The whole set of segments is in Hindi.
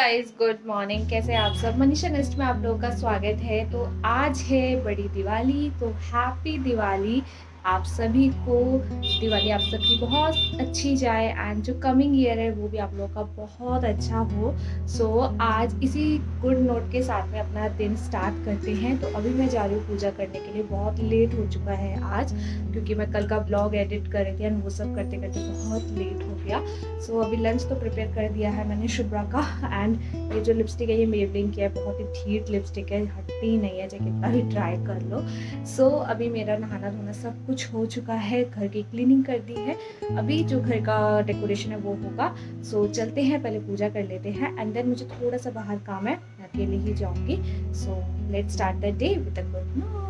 Guys, good morning. कैसे आप सब? मनीषा नेस्ट में आप लोगों का स्वागत है। तो आज है बड़ी दिवाली, तो हैप्पी दिवाली आप सभी को। दिवाली आप सबकी बहुत अच्छी जाए एंड जो कमिंग ईयर है वो भी आप लोगों का बहुत अच्छा हो। सो आज इसी गुड नोट के साथ में अपना दिन स्टार्ट करते हैं। तो अभी मैं जा रही हूँ पूजा करने के लिए। बहुत लेट हो चुका है आज, क्योंकि मैं कल का ब्लॉग एडिट कर रही थी एंड वो सब करते करते बहुत लेट हो गया। सो अभी लंच तो प्रिपेयर कर दिया है मैंने शुभ्रा का। एंड ये जो लिपस्टिक है ये मेबलिन की है, बहुत ही ठीक लिपस्टिक है, हटती नहीं है चाहे कितना भी ट्राई कर लो। सो अभी मेरा नहाना धोना सब कुछ हो चुका है, घर की क्लीनिंग कर दी है। अभी जो घर का डेकोरेशन है वो होगा। सो चलते हैं, पहले पूजा कर लेते हैं एंड देन मुझे थोड़ा सा बाहर काम है, मैं अकेले ही जाऊंगी। So let's start the day with a good note.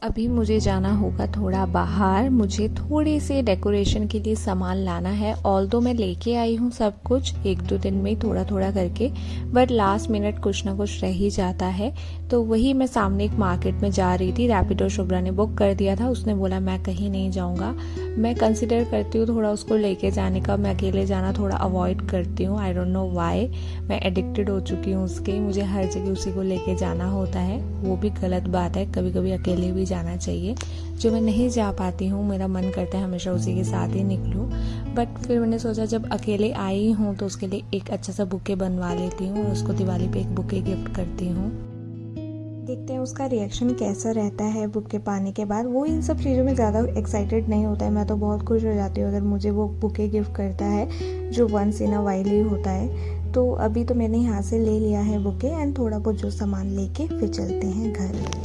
अभी मुझे जाना होगा थोड़ा बाहर। मुझे थोड़े से डेकोरेशन के लिए सामान लाना है। ऑल्दो मैं लेके आई हूँ सब कुछ एक दो दिन में थोड़ा थोड़ा करके, बट लास्ट मिनट कुछ ना कुछ रह ही जाता है। तो वही मैं सामने एक मार्केट में जा रही थी। रैपिडो शुभ्रा ने बुक कर दिया था, उसने बोला मैं कहीं नहीं जाऊँगा। मैं कंसिडर करती हूँ थोड़ा उसको लेके जाने का, मैं अकेले जाना थोड़ा अवॉइड करती हूँ। आई डोंट नो वाई, मैं एडिक्टेड हो चुकी हूँ उसके। मुझे हर जगह उसी को लेके जाना होता है, वो भी गलत बात है। कभी कभी अकेले भी जाना चाहिए। जो मैं नहीं जा पाती हूँ, मेरा मन करता है हमेशा उसी के साथ ही निकलूँ। बट फिर मैंने सोचा जब अकेले आई हूँ तो उसके लिए एक अच्छा सा बुके बनवा लेती हूँ और उसको दिवाली पे एक बुके गिफ्ट करती हूँ। देखते हैं उसका रिएक्शन कैसा रहता है बुके पाने के बाद। वो इन सब चीज़ों में ज़्यादा एक्साइटेड नहीं होता है। मैं तो बहुत खुश हो जाती हूँ अगर मुझे वो बुके गिफ्ट करता है, जो once in a while he होता है। तो अभी तो मैंने यहाँ से ले लिया है बुके एंड थोड़ा बहुत जो सामान लेके फिर चलते हैं घर।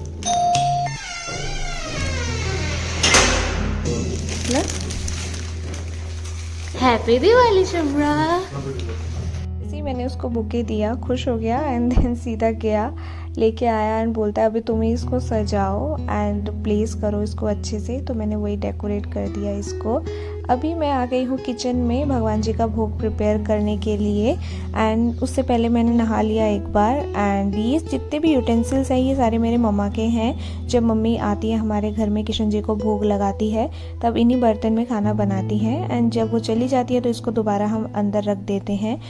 हैप्पी दिवाली शुभ्रा। इसी मैंने उसको बुके दिया, खुश हो गया एंड देन सीधा गया लेके आया एंड बोलता है अभी तुम ही इसको सजाओ एंड प्लेस करो इसको अच्छे से। तो मैंने वही डेकोरेट कर दिया इसको। अभी मैं आ गई हूँ किचन में भगवान जी का भोग प्रिपेयर करने के लिए एंड उससे पहले मैंने नहा लिया एक बार। एंड ये जितने भी यूटेंसिल्स हैं ये सारे मेरे मम्मा के हैं। जब मम्मी आती है हमारे घर में कृष्ण जी को भोग लगाती है तब इन्हीं बर्तन में खाना बनाती है एंड जब वो चली जाती है तो इसको दोबारा हम अंदर रख देते हैं,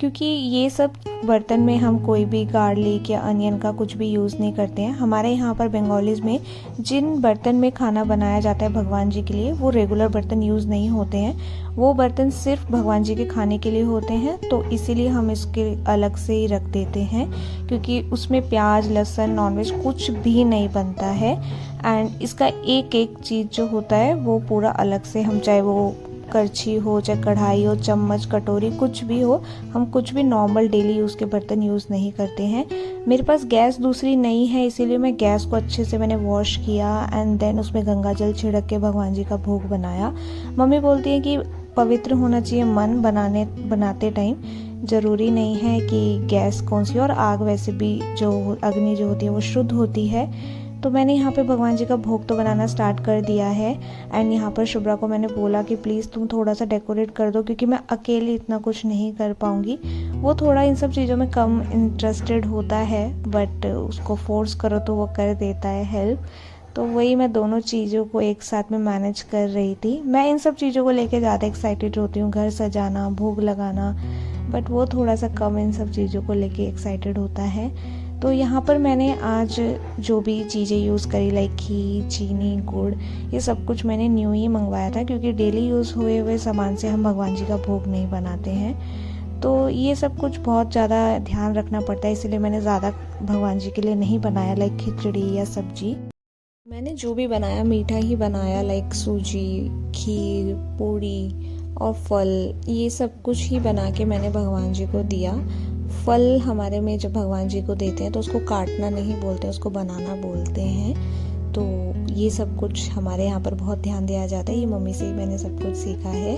क्योंकि ये सब बर्तन में हम कोई भी गार्लिक या अनियन का कुछ भी यूज़ नहीं करते हैं। हमारे यहाँ पर बंगालीज़ में जिन बर्तन में खाना बनाया जाता है भगवान जी के लिए वो रेगुलर बर्तन यूज़ नहीं होते हैं। वो बर्तन सिर्फ भगवान जी के खाने के लिए होते हैं, तो इसीलिए हम इसके अलग से ही रख देते हैं, क्योंकि उसमें प्याज लहसुन नॉनवेज कुछ भी नहीं बनता है। एंड इसका एक एक चीज़ जो होता है वो पूरा अलग से, हम चाहे वो करछी हो चाहे कढ़ाई हो चम्मच कटोरी कुछ भी हो, हम कुछ भी नॉर्मल डेली यूज़ के बर्तन यूज़ नहीं करते हैं। मेरे पास गैस दूसरी नहीं है, इसीलिए मैं गैस को अच्छे से मैंने वॉश किया एंड देन उसमें गंगा जल छिड़क के भगवान जी का भोग बनाया। मम्मी बोलती है कि पवित्र होना चाहिए मन बनाते टाइम, ज़रूरी नहीं है कि गैस कौन सी, और आग वैसे भी जो अग्नि जो होती है वो शुद्ध होती है। तो मैंने यहाँ पे भगवान जी का भोग तो बनाना स्टार्ट कर दिया है एंड यहाँ पर शुभ्रा को मैंने बोला कि प्लीज़ तुम थोड़ा सा डेकोरेट कर दो, क्योंकि मैं अकेले इतना कुछ नहीं कर पाऊँगी। वो थोड़ा इन सब चीज़ों में कम इंटरेस्टेड होता है, बट उसको फोर्स करो तो वो कर देता है हेल्प। तो वही मैं दोनों चीज़ों को एक साथ में मैनेज कर रही थी। मैं इन सब चीज़ों को लेके ज़्यादा एक्साइटेड होती हूँ, घर सजाना भोग लगाना, बट वो थोड़ा सा कम इन सब चीज़ों को लेके एक्साइटेड होता है। तो यहाँ पर मैंने आज जो भी चीज़ें यूज़ करी लाइक घी चीनी गुड़, ये सब कुछ मैंने न्यू ही मंगवाया था, क्योंकि डेली यूज़ हुए हुए सामान से हम भगवान जी का भोग नहीं बनाते हैं। तो ये सब कुछ बहुत ज़्यादा ध्यान रखना पड़ता है, इसलिए मैंने ज़्यादा भगवान जी के लिए नहीं बनाया लाइक खिचड़ी या सब्जी। मैंने जो भी बनाया मीठा ही बनाया, लाइक सूजी खीर पूड़ी और फल, ये सब कुछ ही बना के मैंने भगवान जी को दिया। फल हमारे में जब भगवान जी को देते हैं तो उसको काटना नहीं बोलते, उसको बनाना बोलते हैं। तो ये सब कुछ हमारे यहाँ पर बहुत ध्यान दिया जाता है, ये मम्मी से ही मैंने सब कुछ सीखा है।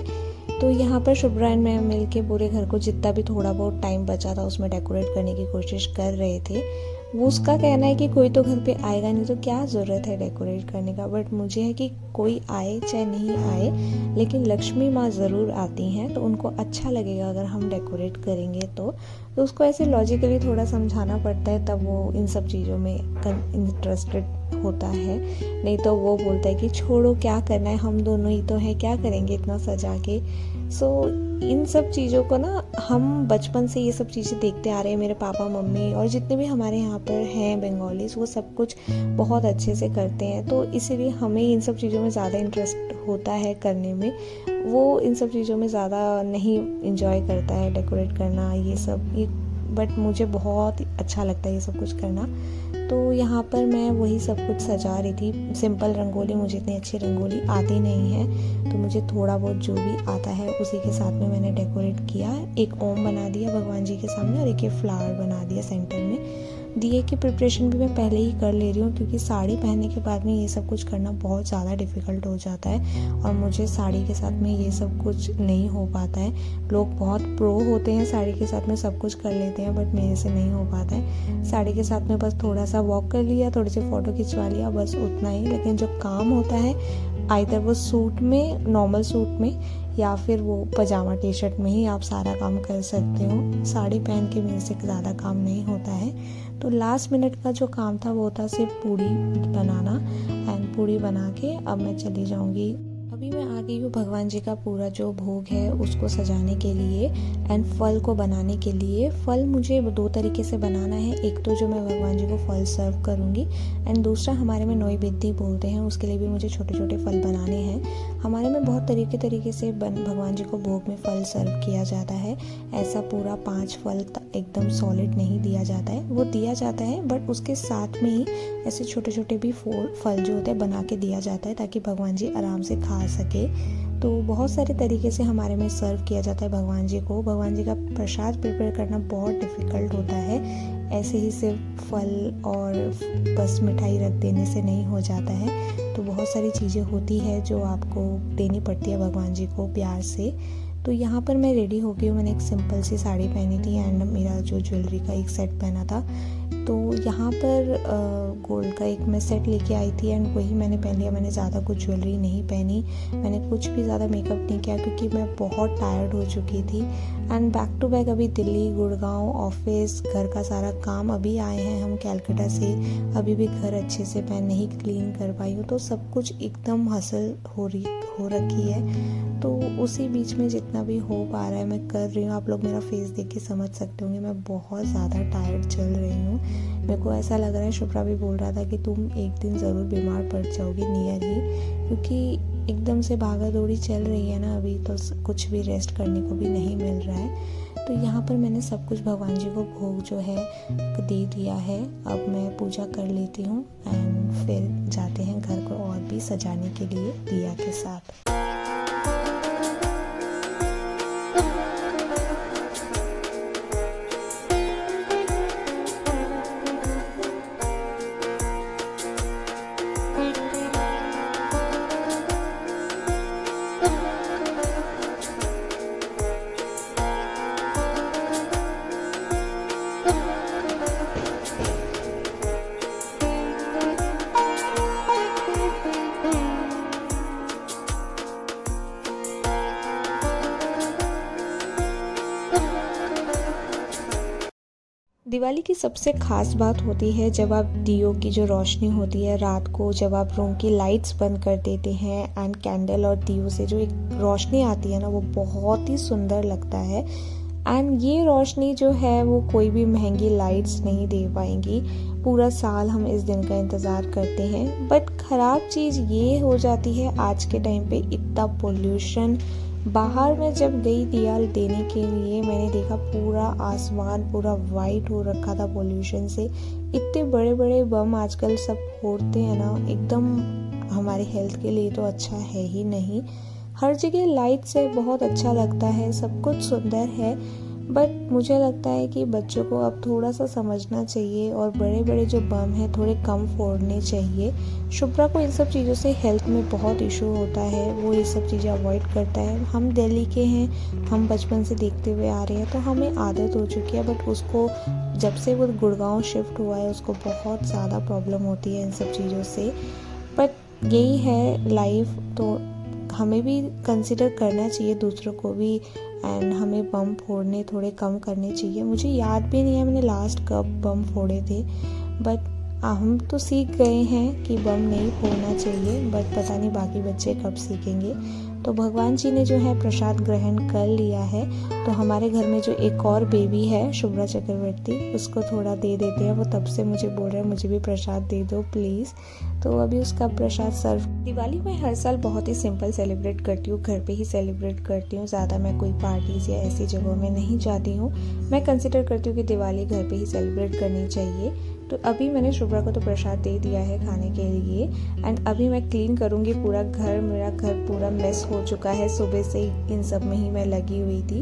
तो यहाँ पर शुभ्रा एंड मैं मिल के पूरे घर को जितना भी थोड़ा बहुत टाइम बचा था उसमें डेकोरेट करने की कोशिश कर रहे थे। वो उसका कहना है कि कोई तो घर पे आएगा नहीं तो क्या ज़रूरत है डेकोरेट करने का, बट मुझे है कि कोई आए चाहे नहीं आए, लेकिन लक्ष्मी माँ ज़रूर आती हैं तो उनको अच्छा लगेगा अगर हम डेकोरेट करेंगे तो उसको ऐसे लॉजिकली थोड़ा समझाना पड़ता है, तब वो इन सब चीज़ों में इंटरेस्टेड होता है। नहीं तो वो बोलता है कि छोड़ो क्या करना है, हम दोनों ही तो हैं, क्या करेंगे इतना सजा के। इन सब चीज़ों को ना हम बचपन से ये सब चीज़ें देखते आ रहे हैं, मेरे पापा मम्मी और जितने भी हमारे यहाँ पर हैं बंगालीज, वो सब कुछ बहुत अच्छे से करते हैं, तो इसीलिए हमें इन सब चीज़ों में ज़्यादा इंटरेस्ट होता है करने में। वो इन सब चीज़ों में ज़्यादा नहीं इंजॉय करता है डेकोरेट करना ये सब, बट मुझे बहुत अच्छा लगता है ये सब कुछ करना। तो यहाँ पर मैं वही सब कुछ सजा रही थी, सिंपल रंगोली, मुझे इतनी अच्छी रंगोली आती नहीं है, तो मुझे थोड़ा बहुत जो भी आता है उसी के साथ में मैंने डेकोरेट किया। एक ओम बना दिया भगवान जी के सामने और एक ये फ्लावर बना दिया सेंटर में। दिए की प्रिपरेशन भी मैं पहले ही कर ले रही हूँ, क्योंकि साड़ी पहनने के बाद में ये सब कुछ करना बहुत ज़्यादा डिफ़िकल्ट हो जाता है और मुझे साड़ी के साथ में ये सब कुछ नहीं हो पाता है। लोग बहुत प्रो होते हैं, साड़ी के साथ में सब कुछ कर लेते हैं, बट मेरे से नहीं हो पाता है। साड़ी के साथ में बस थोड़ा सा वॉक कर लिया, थोड़ी सी फ़ोटो खिंचवा लिया, बस उतना ही। लेकिन जो काम होता है आइदर वो सूट में, नॉर्मल सूट में, या फिर वो पजामा टी शर्ट में ही आप सारा काम कर सकते हो। साड़ी पहन के मेरे से ज़्यादा काम नहीं होता है। तो लास्ट मिनट का जो काम था वो था सिर्फ पूड़ी बनाना, एंड पूड़ी बना के अब मैं चली जाऊंगी। अभी मैं आ गई हूँ भगवान जी का पूरा जो भोग है उसको सजाने के लिए एंड फल को बनाने के लिए। फल मुझे 2 तरीके से बनाना है, एक तो जो मैं भगवान जी को फल सर्व करूँगी, एंड दूसरा हमारे में नौवेद्य बोलते हैं, उसके लिए भी मुझे छोटे छोटे फल बनाने हैं। हमारे में बहुत तरीके से भगवान जी को भोग में फल सर्व किया जाता है। ऐसा पूरा 5 फल एकदम सॉलिड नहीं दिया जाता है, वो दिया जाता है बट उसके साथ में ही ऐसे छोटे छोटे भी फल जो होते हैं बना के दिया जाता है, ताकि भगवान जी आराम से खा सके। तो बहुत सारे तरीके से हमारे में सर्व किया जाता है भगवान जी को। भगवान जी का प्रसाद प्रिपेयर करना बहुत डिफ़िकल्ट होता है, ऐसे ही सिर्फ फल और बस मिठाई रख देने से नहीं हो जाता है। तो बहुत सारी चीज़ें होती है जो आपको देनी पड़ती है भगवान जी को प्यार से। तो यहाँ पर मैं रेडी हो गई हूँ, मैंने एक सिंपल सी साड़ी पहनी थी एंड मेरा जो ज्वेलरी का एक सेट पहना था। तो यहाँ पर गोल्ड का एक मैं सेट लेके आई थी एंड वही मैंने पहन लिया। मैंने ज़्यादा कुछ ज्वेलरी नहीं पहनी, मैंने कुछ भी ज़्यादा मेकअप नहीं किया क्योंकि मैं बहुत टायर्ड हो चुकी थी। एंड बैक टू बैक अभी दिल्ली, गुड़गांव, ऑफिस, घर का सारा काम, अभी आए हैं हम कैलकाटा से, अभी भी घर अच्छे से मैं नहीं क्लीन कर पाई हूँ। तो सब कुछ एकदम हसल हो रखी है। तो उसी बीच में जितना भी हो पा रहा है मैं कर रही हूँ। आप लोग मेरा फेस देख के समझ सकते होंगे मैं बहुत ज़्यादा टायर्ड चल रही हूँ। मेरे को ऐसा लग रहा है, शुभ्रा भी बोल रहा था कि तुम एक दिन ज़रूर बीमार पड़ जाओगी नियर ही, क्योंकि एकदम से भागा दौड़ी चल रही है ना अभी, तो कुछ भी रेस्ट करने को भी नहीं मिल रहा है। तो यहाँ पर मैंने सब कुछ भगवान जी को भोग जो है दे दिया है। अब मैं पूजा कर लेती हूँ एंड फिर जाते हैं घर को और भी सजाने के लिए दिया के साथ। दिवाली की सबसे ख़ास बात होती है जब आप दियों की जो रोशनी होती है रात को, जब आप रूम की लाइट्स बंद कर देते हैं एंड कैंडल और दियों से जो एक रोशनी आती है ना, वो बहुत ही सुंदर लगता है। एंड ये रोशनी जो है वो कोई भी महंगी लाइट्स नहीं दे पाएंगी। पूरा साल हम इस दिन का इंतज़ार करते हैं, बट ख़राब चीज़ ये हो जाती है आज के टाइम पे इतना पोल्यूशन। बाहर में जब गई दिया देने के लिए, मैंने देखा पूरा आसमान पूरा वाइट हो रखा था पोल्यूशन से। इतने बड़े बड़े बम आजकल सब फोड़ते हैं ना, एकदम हमारे हेल्थ के लिए तो अच्छा है ही नहीं। हर जगह लाइट से बहुत अच्छा लगता है, सब कुछ सुंदर है, बट मुझे लगता है कि बच्चों को अब थोड़ा सा समझना चाहिए और बड़े बड़े जो बम हैं थोड़े कम फोड़ने चाहिए। शुभ्रा को इन सब चीज़ों से हेल्थ में बहुत इशू होता है, वो ये सब चीज़ें अवॉइड करता है। हम दिल्ली के हैं, हम बचपन से देखते हुए आ रहे हैं, तो हमें आदत हो चुकी है। बट उसको जब से वो गुड़गांव शिफ्ट हुआ है उसको बहुत ज़्यादा प्रॉब्लम होती है इन सब चीज़ों से। बट यही है लाइफ, तो हमें भी कंसिडर करना चाहिए दूसरों को भी, एंड हमें बम फोड़ने थोड़े कम करने चाहिए। मुझे याद भी नहीं है मैंने लास्ट कब बम फोड़े थे, बट हम तो सीख गए हैं कि बम नहीं फोड़ना चाहिए, बट पता नहीं बाकी बच्चे कब सीखेंगे। तो भगवान जी ने जो है प्रसाद ग्रहण कर लिया है, तो हमारे घर में जो एक और बेबी है शुभ्रा चक्रवर्ती, उसको थोड़ा दे देते हैं। वो तब से मुझे बोल रहा है मुझे भी प्रसाद दे दो प्लीज़, तो अभी उसका प्रसाद सर्व। दिवाली मैं हर साल बहुत ही सिंपल सेलिब्रेट करती हूँ, घर पे ही सेलिब्रेट करती हूँ, ज़्यादा मैं कोई पार्टीज़ या ऐसी जगहों में नहीं जाती हूँ। मैं कंसिडर करती हूँ कि दिवाली घर पे ही सेलिब्रेट करनी चाहिए। तो अभी मैंने शुभ्रा को तो प्रसाद दे दिया है खाने के लिए, एंड अभी मैं क्लीन करूँगी पूरा घर। मेरा घर पूरा मेस हो चुका है, सुबह से ही इन सब में ही मैं लगी हुई थी।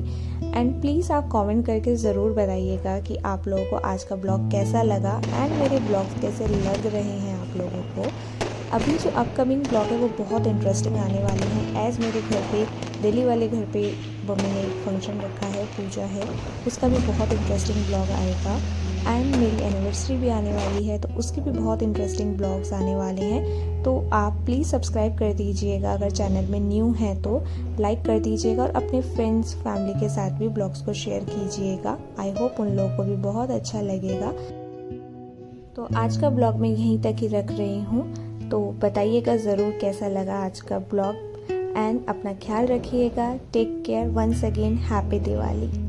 एंड प्लीज़ आप कमेंट करके ज़रूर बताइएगा कि आप लोगों को आज का ब्लॉग कैसा लगा एंड मेरे ब्लॉग्स कैसे लग रहे हैं आप लोगों को। अभी जो अपकमिंग ब्लॉग है वो बहुत इंटरेस्टिंग आने वाले हैं। एज़ मेरे घर पे दिल्ली वाले घर पे मम्मी ने एक फंक्शन रखा है, पूजा है, उसका भी बहुत इंटरेस्टिंग ब्लॉग आएगा। एंड मेरी एनिवर्सरी भी आने वाली है, तो उसके भी बहुत इंटरेस्टिंग ब्लॉग्स आने वाले हैं। तो आप प्लीज़ सब्सक्राइब कर दीजिएगा, अगर चैनल में न्यू हैं तो लाइक कर दीजिएगा, और अपने फ्रेंड्स फैमिली के साथ भी ब्लॉग्स को शेयर कीजिएगा। आई होप उन लोगों को भी बहुत अच्छा लगेगा। तो आज का ब्लॉग मैं यहीं तक ही रख रही हूँ, तो बताइएगा ज़रूर कैसा लगा आज का ब्लॉग, एंड अपना ख्याल रखिएगा। Take care, once again happy Diwali.